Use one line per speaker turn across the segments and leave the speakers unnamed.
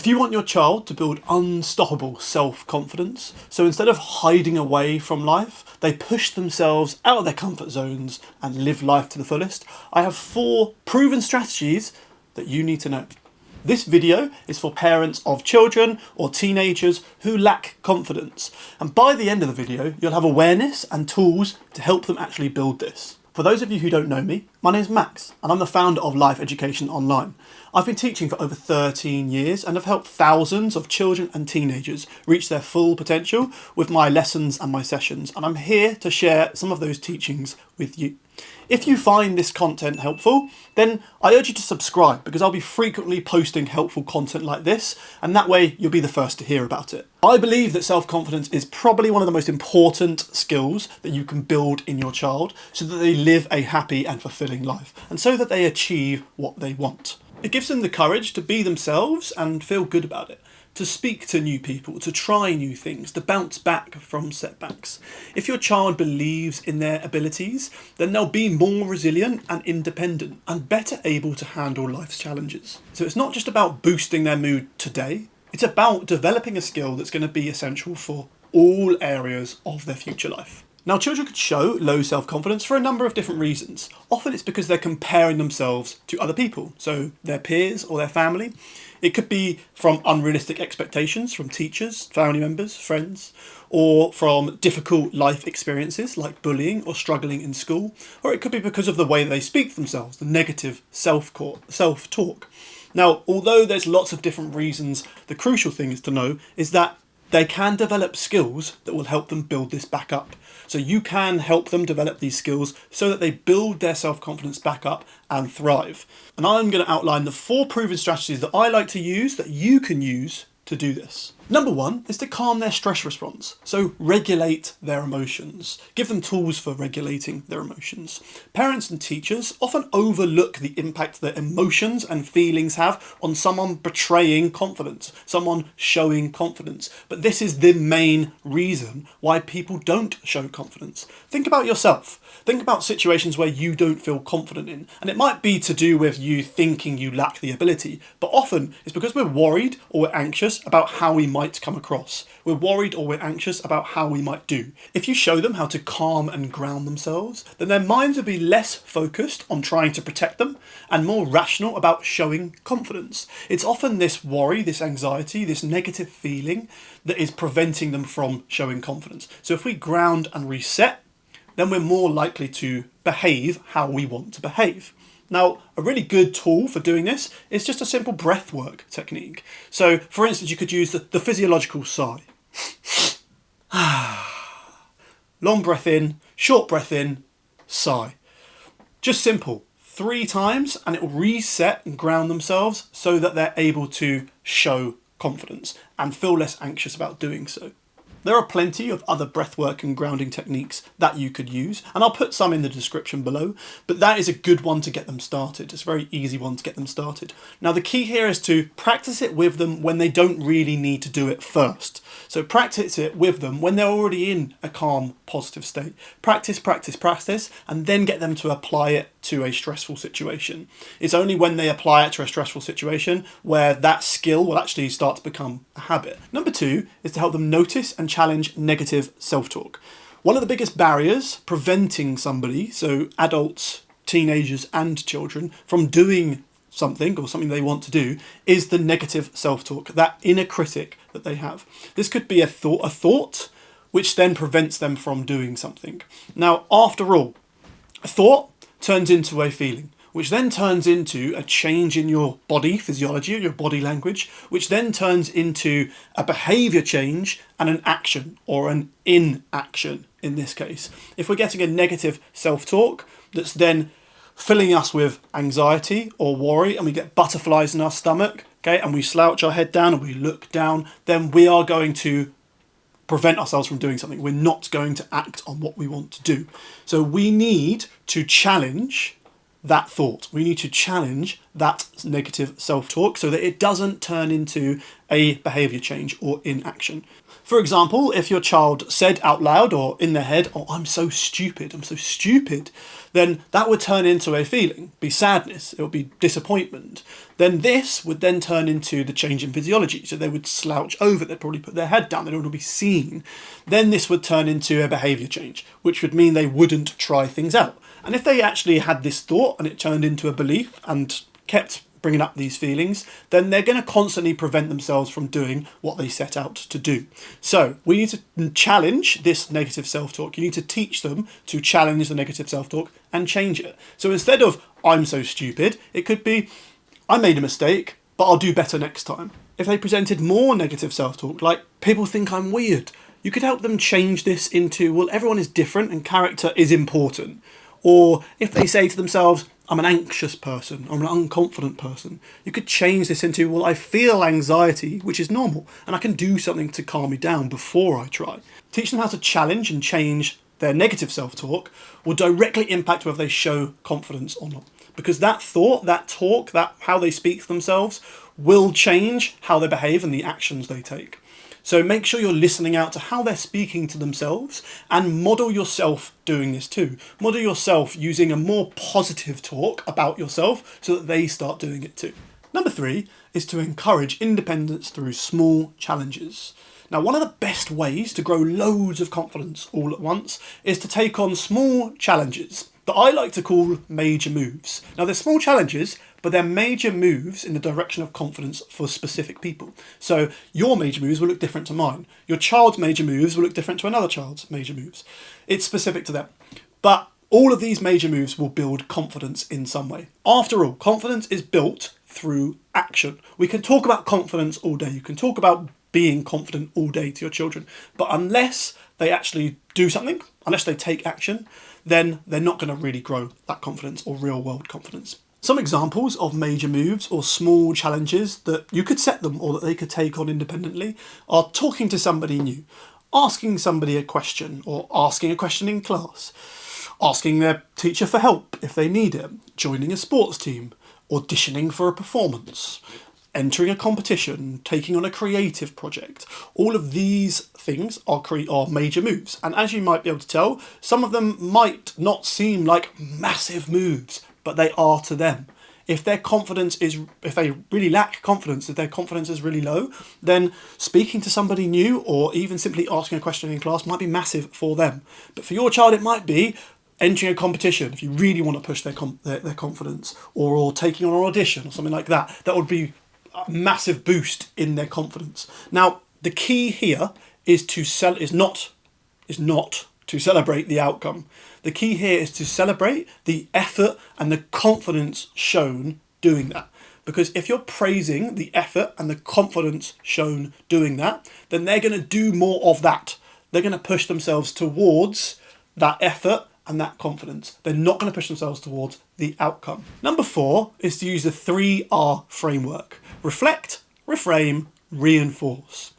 If you want your child to build unstoppable self-confidence, so instead of hiding away from life, they push themselves out of their comfort zones and live life to the fullest, I have 4 proven strategies that you need to know. This video is for parents of children or teenagers who lack confidence. And by the end of the video, you'll have awareness and tools to help them actually build this. For those of you who don't know me, my name is Max and I'm the founder of Life Education Online. I've been teaching for over 13 years and have helped thousands of children and teenagers reach their full potential with my lessons and my sessions, and I'm here to share some of those teachings with you. If you find this content helpful, then I urge you to subscribe because I'll be frequently posting helpful content like this, and that way you'll be the first to hear about it. I believe that self-confidence is probably one of the most important skills that you can build in your child so that they live a happy and fulfilling life, and so that they achieve what they want. It gives them the courage to be themselves and feel good about it, to speak to new people, to try new things, to bounce back from setbacks. If your child believes in their abilities, then they'll be more resilient and independent and better able to handle life's challenges. So it's not just about boosting their mood today, it's about developing a skill that's going to be essential for all areas of their future life. Now, children could show low self-confidence for a number of different reasons. Often it's because they're comparing themselves to other people, so their peers or their family. It could be from unrealistic expectations from teachers, family members, friends, or from difficult life experiences like bullying or struggling in school, or it could be because of the way they speak to themselves, the negative self-talk. Now, although there's lots of different reasons, the crucial thing is to know is that they can develop skills that will help them build this back up. So you can help them develop these skills so that they build their self-confidence back up and thrive. And I'm going to outline the 4 proven strategies that I like to use that you can use to do this. Number 1 is to calm their stress response. So regulate their emotions. Give them tools for regulating their emotions. Parents and teachers often overlook the impact that emotions and feelings have on someone betraying confidence, someone showing confidence. But this is the main reason why people don't show confidence. Think about yourself. Think about situations where you don't feel confident in. And it might be to do with you thinking you lack the ability, but often it's because we're worried or we're anxious about how we might come across. We're worried or we're anxious about how we might do. If you show them how to calm and ground themselves, then their minds will be less focused on trying to protect them and more rational about showing confidence. It's often this worry, this anxiety, this negative feeling that is preventing them from showing confidence. So if we ground and reset, then we're more likely to behave how we want to behave. Now, a really good tool for doing this is just a simple breath work technique. So, for instance, you could use the physiological sigh. Long breath in, short breath in, sigh. Just simple. 3 times and it will reset and ground themselves so that they're able to show confidence and feel less anxious about doing so. There are plenty of other breathwork and grounding techniques that you could use, and I'll put some in the description below, but that is a good one to get them started. It's a very easy one to get them started. Now, the key here is to practice it with them when they don't really need to do it first. So practice it with them when they're already in a calm, positive state. Practice, practice, practice, and then get them to apply it to a stressful situation. It's only when they apply it to a stressful situation where that skill will actually start to become a habit. Number 2 is to help them notice and challenge negative self-talk. One of the biggest barriers preventing somebody, so adults, teenagers and children, from doing something or something they want to do is the negative self-talk, that inner critic that they have. This could be a thought which then prevents them from doing something. Now, after all, a thought turns into a feeling, which then turns into a change in your body physiology, your body language, which then turns into a behavior change and an action or an inaction in this case. If we're getting a negative self-talk that's then filling us with anxiety or worry and we get butterflies in our stomach, okay, and we slouch our head down and we look down, then we are going to prevent ourselves from doing something. We're not going to act on what we want to do. So we need to challenge that thought. We need to challenge that negative self-talk so that it doesn't turn into a behaviour change or inaction. For example, if your child said out loud or in their head, "Oh, I'm so stupid, then that would turn into a feeling, be sadness, it would be disappointment. Then this would then turn into the change in physiology. So they would slouch over, they'd probably put their head down, they don't want to be seen. Then this would turn into a behaviour change, which would mean they wouldn't try things out. And if they actually had this thought and it turned into a belief and kept bringing up these feelings, then they're going to constantly prevent themselves from doing what they set out to do. So we need to challenge this negative self-talk. You need to teach them to challenge the negative self-talk and change it. So instead of "I'm so stupid," it could be "I made a mistake, but I'll do better next time." If they presented more negative self-talk, like "People think I'm weird," you could help them change this into, "Well, everyone is different and character is important." Or if they say to themselves, "I'm an anxious person, I'm an unconfident person," you could change this into, "Well, I feel anxiety, which is normal, and I can do something to calm me down before I try." Teach them how to challenge and change their negative self-talk will directly impact whether they show confidence or not. Because that thought, that talk, that how they speak to themselves will change how they behave and the actions they take. So make sure you're listening out to how they're speaking to themselves and model yourself doing this too. Model yourself using a more positive talk about yourself so that they start doing it too. Number 3 is to encourage independence through small challenges. Now, one of the best ways to grow loads of confidence all at once is to take on small challenges that I like to call major moves. Now, they're small challenges, but they're major moves in the direction of confidence for specific people. So your major moves will look different to mine. Your child's major moves will look different to another child's major moves. It's specific to them. But all of these major moves will build confidence in some way. After all, confidence is built through action. We can talk about confidence all day. You can talk about being confident all day to your children. But unless they actually do something, unless they take action, then they're not going to really grow that confidence or real world confidence. Some examples of major moves or small challenges that you could set them or that they could take on independently are talking to somebody new, asking somebody a question or asking a question in class, asking their teacher for help if they need it, joining a sports team, auditioning for a performance, entering a competition, taking on a creative project. All of these things are major moves. And as you might be able to tell, some of them might not seem like massive moves, but they are to them. If they really lack confidence, if their confidence is really low, then speaking to somebody new or even simply asking a question in class might be massive for them. But for your child, it might be entering a competition if you really want to push their confidence, or taking on an audition or something like that. That would be a massive boost in their confidence. Now, the key here is not to celebrate the outcome. The key here is to celebrate the effort and the confidence shown doing that. Because if you're praising the effort and the confidence shown doing that, then they're going to do more of that. They're going to push themselves towards that effort and that confidence. They're not going to push themselves towards the outcome. Number 4 is to use the 3R framework. Reflect, reframe, reinforce.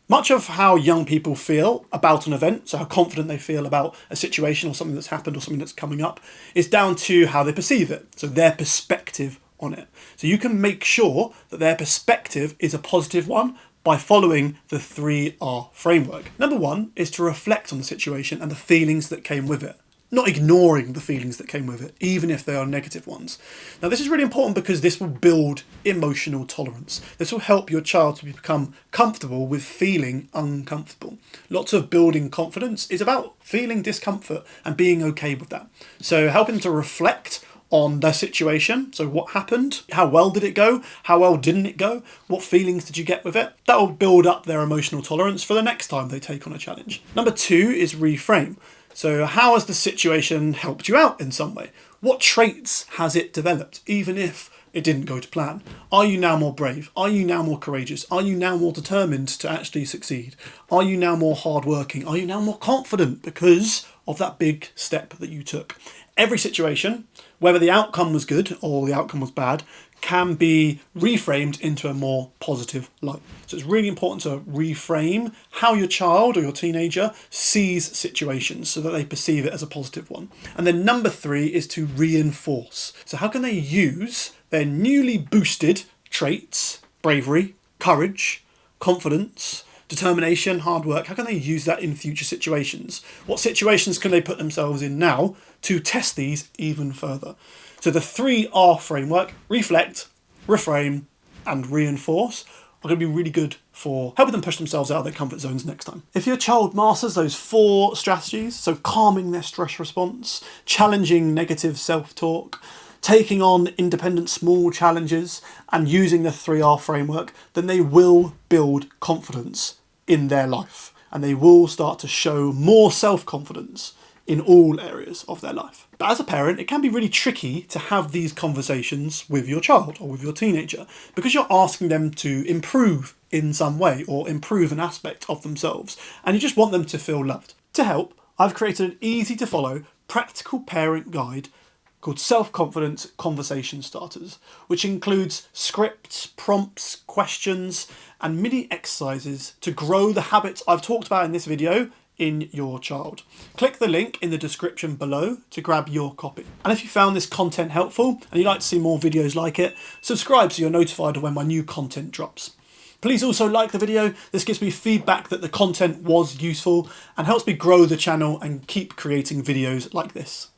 Much of how young people feel about an event, so how confident they feel about a situation or something that's happened or something that's coming up, is down to how they perceive it, so their perspective on it. So you can make sure that their perspective is a positive one by following the 3R framework. Number 1 is to reflect on the situation and the feelings that came with it. Not ignoring the feelings that came with it, even if they are negative ones. Now, this is really important because this will build emotional tolerance. This will help your child to become comfortable with feeling uncomfortable. Lots of building confidence is about feeling discomfort and being okay with that. So helping to reflect on their situation. So what happened? How well did it go? How well didn't it go? What feelings did you get with it? That will build up their emotional tolerance for the next time they take on a challenge. Number 2 is reframe. So how has the situation helped you out in some way? What traits has it developed, even if it didn't go to plan? Are you now more brave? Are you now more courageous? Are you now more determined to actually succeed? Are you now more hardworking? Are you now more confident because of that big step that you took? Every situation, whether the outcome was good or the outcome was bad, can be reframed into a more positive light. So it's really important to reframe how your child or your teenager sees situations so that they perceive it as a positive one. And then number 3 is to reinforce. So how can they use their newly boosted traits, bravery, courage, confidence, determination, hard work, how can they use that in future situations? What situations can they put themselves in now to test these even further? So the 3R framework, reflect, reframe, and reinforce, are going to be really good for helping them push themselves out of their comfort zones next time. If your child masters those 4 strategies, so calming their stress response, challenging negative self-talk, taking on independent small challenges, and using the 3R framework, then they will build confidence in their life, and they will start to show more self-confidence in all areas of their life. But as a parent, it can be really tricky to have these conversations with your child or with your teenager because you're asking them to improve in some way or improve an aspect of themselves, and you just want them to feel loved. To help, I've created an easy to follow practical parent guide called Self-Confidence Conversation Starters, which includes scripts, prompts, questions, and mini exercises to grow the habits I've talked about in this video in your child. Click the link in the description below to grab your copy. And if you found this content helpful and you'd like to see more videos like it, subscribe so you're notified of when my new content drops. Please also like the video. This gives me feedback that the content was useful and helps me grow the channel and keep creating videos like this.